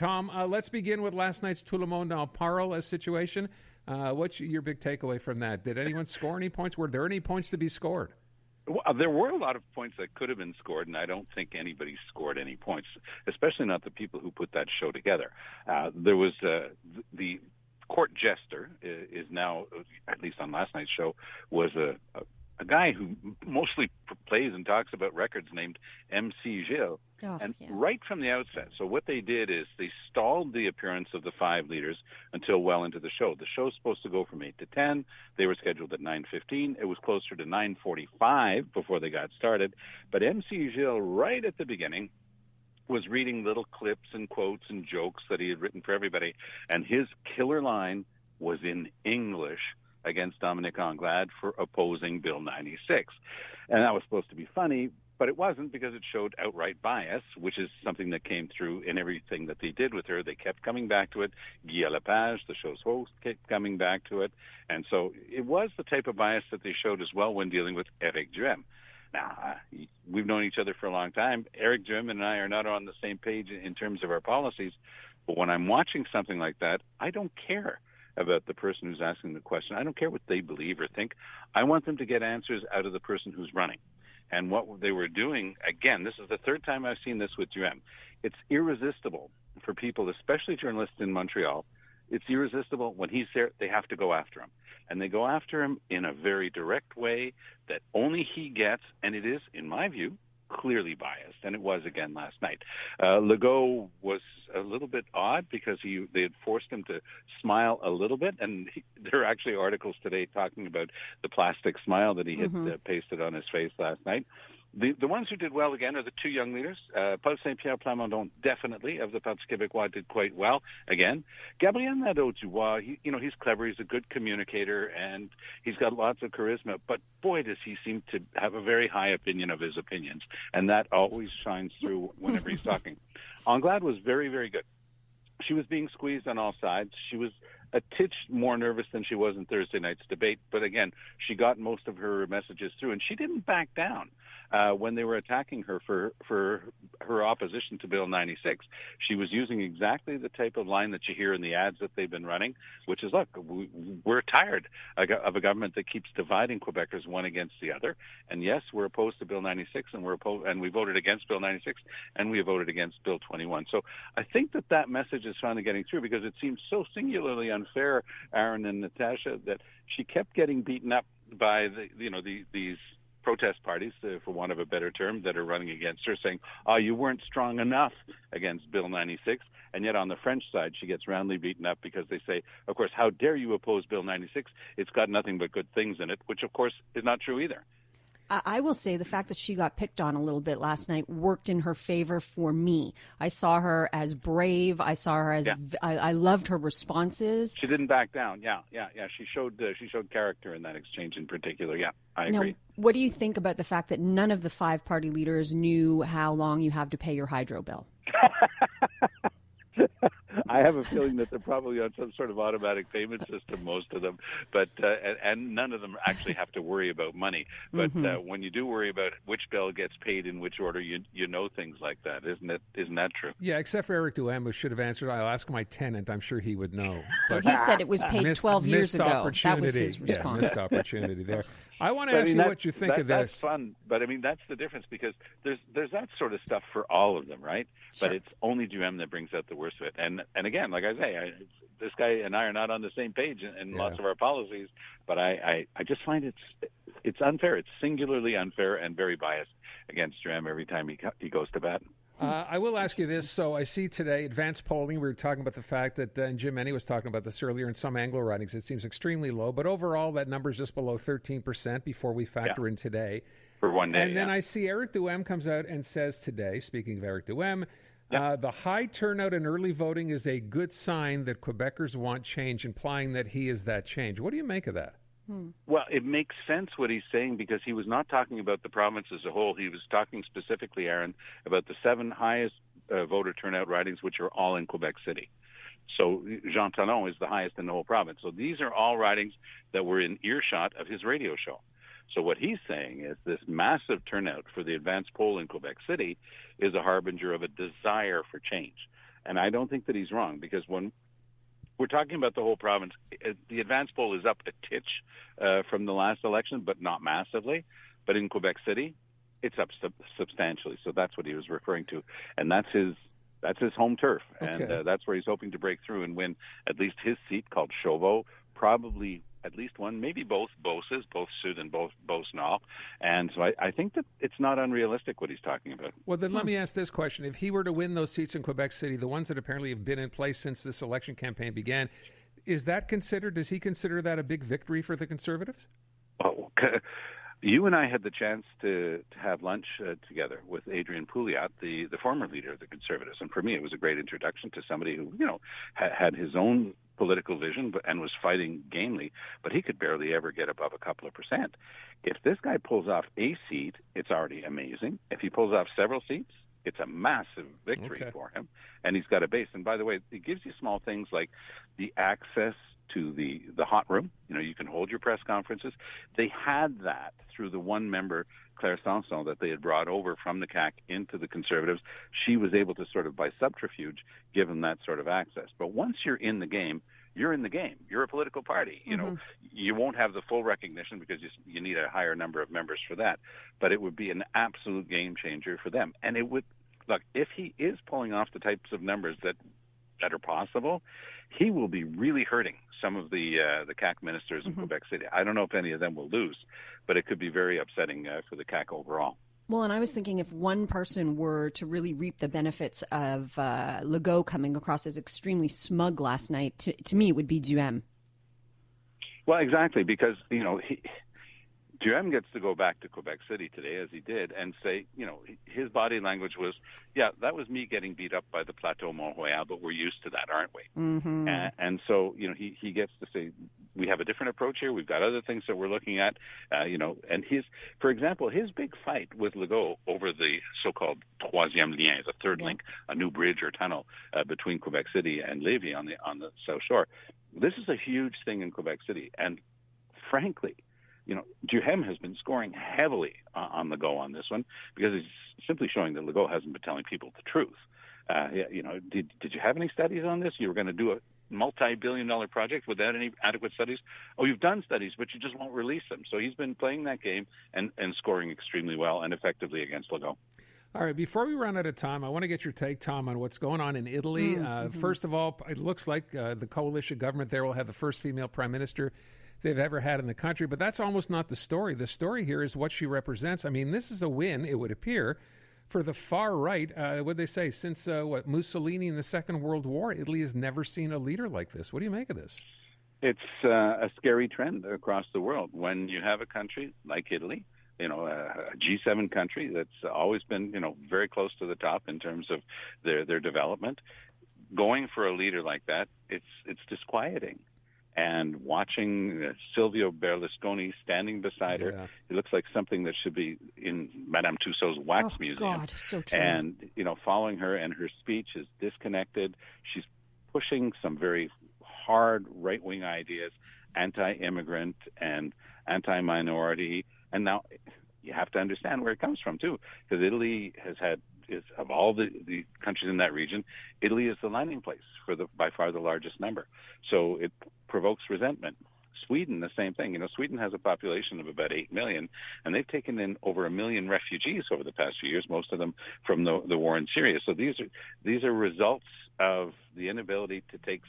Tom, let's begin with last night's Tout le monde en parle situation. What's your big takeaway from that? Did anyone score any points? Were there any points to be scored? Well, there were a lot of points that could have been scored, and I don't think anybody scored any points, especially not the people who put that show together. There was the court jester is now, at least on last night's show, was a guy who mostly plays and talks about records named MC Gilles. Right from the outset, so what they did is they stalled the appearance of the 5 leaders until well into the show. The show's supposed to go from 8 to 10. They were scheduled at 9:15. It was closer to 9:45 before they got started. But MC Gilles, right at the beginning, was reading little clips and quotes and jokes that he had written for everybody. And his killer line was in English against Dominic Anglade for opposing Bill 96. And that was supposed to be funny, but it wasn't, because it showed outright bias, which is something that came through in everything that they did with her. They kept coming back to it. Guy Lepage, the show's host, kept coming back to it. And so it was the type of bias that they showed as well when dealing with Éric Duhem. Now, we've known each other for a long time. Éric Duhem and I are not on the same page in terms of our policies, but when I'm watching something like that, I don't care about the person who's asking the question. I don't care what they believe or think. I want them to get answers out of the person who's running. And what they were doing, again, this is the third time I've seen this with Duhem. It's irresistible for people, especially journalists in Montreal. It's irresistible. When he's there, they have to go after him. And they go after him in a very direct way that only he gets, and it is, in my view, clearly biased, and it was again last night. Legault was a little bit odd because they had forced him to smile a little bit, and there are actually articles today talking about the plastic smile that he had pasted on his face last night. The ones who did well again are the 2 young leaders. Paul Saint-Pierre Plamondon, definitely, of the Parti québécois, did quite well again. Gabriel Nadeau-Dubois, he's clever, he's a good communicator, and he's got lots of charisma, but boy, does he seem to have a very high opinion of his opinions, and that always shines through whenever he's talking. Anglade was very, very good. She was being squeezed on all sides. She was a titch more nervous than she was in Thursday night's debate, but again, she got most of her messages through, and she didn't back down. When they were attacking her for her opposition to Bill 96. She was using exactly the type of line that you hear in the ads that they've been running, which is, look, we're tired of a government that keeps dividing Quebecers one against the other. And yes, we're opposed to Bill 96, and we voted against Bill 96, and we voted against Bill 21. So I think that message is finally getting through, because it seems so singularly unfair, Aaron and Natasha, that she kept getting beaten up by these protest parties, for want of a better term, that are running against her, saying, you weren't strong enough against Bill 96. And yet on the French side, she gets roundly beaten up because they say, of course, how dare you oppose Bill 96? It's got nothing but good things in it, which, of course, is not true either. I will say the fact that she got picked on a little bit last night worked in her favor for me. I saw her as brave. I saw her as I loved her responses. She didn't back down. Yeah. She showed character in that exchange in particular. Yeah, I agree. Now, what do you think about the fact that none of the 5 party leaders knew how long you have to pay your hydro bill? I have a feeling that they're probably on some sort of automatic payment system, most of them, but and none of them actually have to worry about money. But when you do worry about which bill gets paid in which order, you know things like that, isn't that true? Yeah, except for Éric Duhem, who should have answered. I'll ask my tenant. I'm sure he would know. But he said it was paid 12 years ago. That was his response. Missed opportunity there. I want to ask you what you think of this. That's fun, but I mean that's the difference, because there's that sort of stuff for all of them, right? Sure. But it's only Duhem that brings out the worst of it. And again, like I say, this guy and I are not on the same page in lots of our policies, but I just find it's unfair. It's singularly unfair and very biased against Duhem every time he goes to bat. I will ask you this. So I see today advanced polling. We were talking about the fact that, and Jim Enney was talking about this earlier, in some Anglo writings, it seems extremely low. But overall, that number is just below 13% before we factor in today. For one day, and then I see Éric Duhem comes out and says today, speaking of Éric Duhem, the high turnout in early voting is a good sign that Quebecers want change, implying that he is that change. What do you make of that? Well, it makes sense what he's saying, because he was not talking about the province as a whole. He was talking specifically, Aaron, about the 7 highest voter turnout ridings, which are all in Quebec City. So Jean Talon is the highest in the whole province. So these are all ridings that were in earshot of his radio show. So what he's saying is this massive turnout for the advanced poll in Quebec City is a harbinger of a desire for change. And I don't think that he's wrong, because when we're talking about the whole province, the advance poll is up a titch from the last election, but not massively. But in Quebec City, it's up substantially. So that's what he was referring to. And that's his home turf. Okay. And that's where he's hoping to break through and win at least his seat, called Chauveau, probably at least one, maybe both Beauces, both Sud and both Beauce-Nord. And so I think that it's not unrealistic what he's talking about. Well, then let me ask this question. If he were to win those seats in Quebec City, the ones that apparently have been in place since this election campaign began, does he consider that a big victory for the Conservatives? Oh, you and I had the chance to have lunch together with Adrian Pouliot, the former leader of the Conservatives. And for me, it was a great introduction to somebody who, had his own political vision and was fighting gamely, but he could barely ever get above a couple of percent. If this guy pulls off a seat, it's already amazing. If he pulls off several seats, it's a massive victory for him. And he's got a base. And by the way, it gives you small things like the access to the hot room. You can hold your press conferences. They had that through the one member, Claire Sanson, that they had brought over from the CAQ into the Conservatives. She was able to sort of, by subterfuge, give them that sort of access. But once you're in the game, you're in the game. You're a political party. You won't have the full recognition because you need a higher number of members for that. But it would be an absolute game changer for them. And it would, look, if he is pulling off the types of numbers that are possible, he will be really hurting some of the CAQ ministers in Quebec City. I don't know if any of them will lose, but it could be very upsetting for the CAQ overall. Well, and I was thinking if one person were to really reap the benefits of Legault coming across as extremely smug last night, to me it would be Duhem. Well, exactly, because, Duhem gets to go back to Quebec City today, as he did, and say, his body language was, that was me getting beat up by the Plateau Mont-Royal, but we're used to that, aren't we? Mm-hmm. And so, he gets to say, we have a different approach here. We've got other things that we're looking at, and for example, his big fight with Legault over the so-called troisième lien, the third link, a new bridge or tunnel between Quebec City and Lévis on the South Shore. This is a huge thing in Quebec City, and frankly, Duhem has been scoring heavily on Legault on this one because he's simply showing that Legault hasn't been telling people the truth. Did you have any studies on this? You were going to do a multi-billion-dollar project without any adequate studies? Oh, you've done studies, but you just won't release them. So he's been playing that game and scoring extremely well and effectively against Legault. All right, before we run out of time, I want to get your take, Tom, on what's going on in Italy. First of all, it looks like the coalition government there will have the first female prime minister they've ever had in the country, but that's almost not the story. The story here is what she represents. I mean, this is a win, it would appear, for the far right. What they say, since Mussolini in the Second World War, Italy has never seen a leader like this. What do you make of this? It's a scary trend across the world. When you have a country like Italy, a G7 country that's always been, very close to the top in terms of their development, going for a leader like that, it's disquieting. And watching Silvio Berlusconi standing beside her, it looks like something that should be in Madame Tussauds wax museum. God, so true. And, following her, and her speech is disconnected. She's pushing some very hard right-wing ideas, anti-immigrant and anti-minority. And now you have to understand where it comes from, too, because Italy is of all the countries in that region, Italy is the landing place for by far the largest number. So it provokes resentment. Sweden, the same thing. Sweden has a population of about 8 million, and they've taken in over 1 million refugees over the past few years, most of them from the war in Syria. So these are results of the inability to take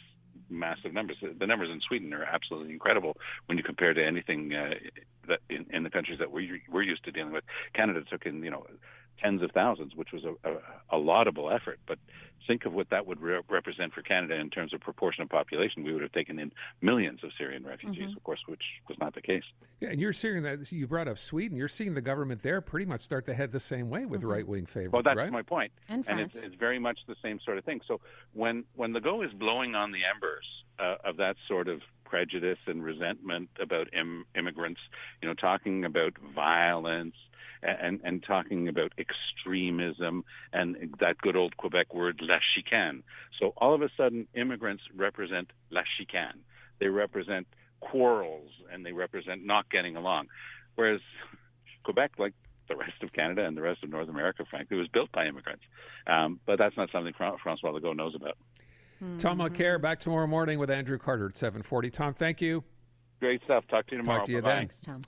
massive numbers. The numbers in Sweden are absolutely incredible when you compare to anything that in the countries that we're used to dealing with. Canada took in, tens of thousands, which was a laudable effort. But think of what that would represent for Canada in terms of proportion of population. We would have taken in millions of Syrian refugees, of course, which was not the case. Yeah, and you're seeing that, you brought up Sweden, you're seeing the government there pretty much start to head the same way with right-wing favorites, well, that's right? my point. And it's very much the same sort of thing. So when Legault is blowing on the embers of that sort of prejudice and resentment about immigrants, talking about violence, and talking about extremism and that good old Quebec word, la chicane. So all of a sudden, immigrants represent la chicane. They represent quarrels, and they represent not getting along. Whereas Quebec, like the rest of Canada and the rest of North America, frankly. It was built by immigrants. But that's not something Francois Legault knows about. Tom Mulcair, back tomorrow morning with Andrew Carter at 7:40. Tom, thank you. Great stuff. Talk to you tomorrow. Talk to you Bye-bye. then. Thanks, Tom.